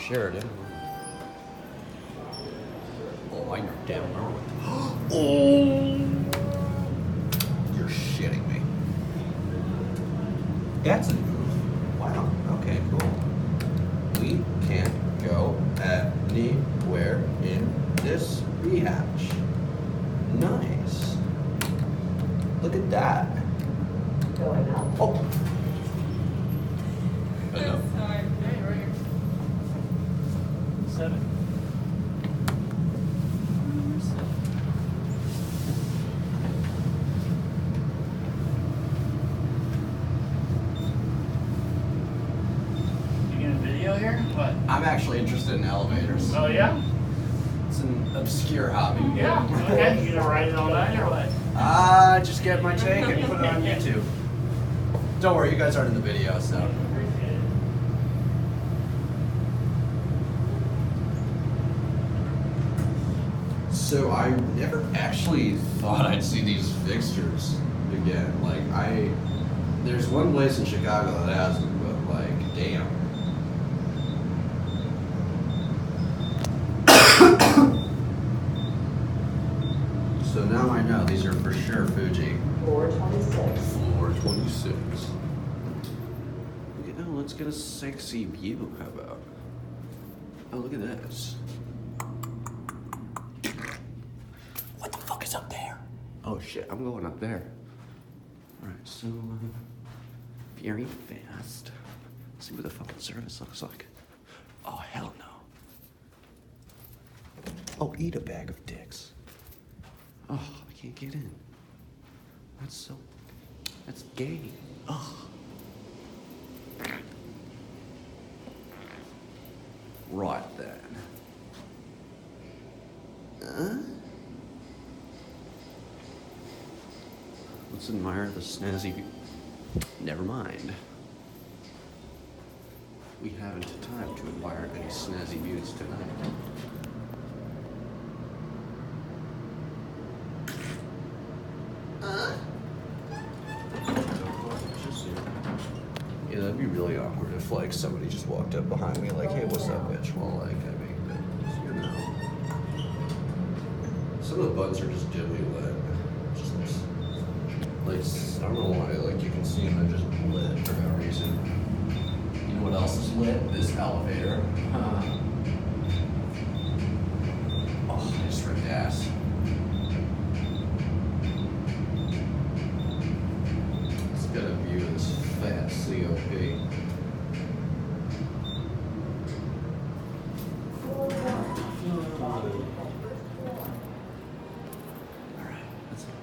Sheraton. Oh, I know damn well. Oh! You're shitting me. That's a move. Wow. Okay, cool. We can't go anywhere in this rehatch. Nice. Look at that. Going up. Oh. That's hard. Hey, right here. 7. You getting a video here? What? I'm actually interested in elevators. Oh yeah? It's an obscure hobby. Yeah. Okay. You gonna ride it all night or what? Just get my take and put it on YouTube. Don't worry, you guys aren't in the video, so. Appreciate it. So I never actually thought I'd see these fixtures again. Like there's one place in Chicago that has them, but like, damn. So now I know these are for sure Fuji. Floor 26. Floor 26. Oh, let's get a sexy view. How about? Oh, look at this. What the fuck is up there? Oh shit, I'm going up there. Alright, so, very fast. Let's see what the fucking service looks like. Oh, hell no. Oh, eat a bag of dicks. Oh, I can't get in. That's gay. Oh. Right then. Let's admire the snazzy view. Never mind. We haven't time to admire any snazzy views tonight. Yeah, that'd be really awkward if like somebody just walked up behind me like, hey, what's up, bitch? Well, like, I mean, you know. Some of the buttons are just dimly lit. Just like, I don't know why, like you can see them, they're just lit for no reason. You know what else is lit? This elevator. Oh, I just ripped ass. Let's get a view of this fat COP.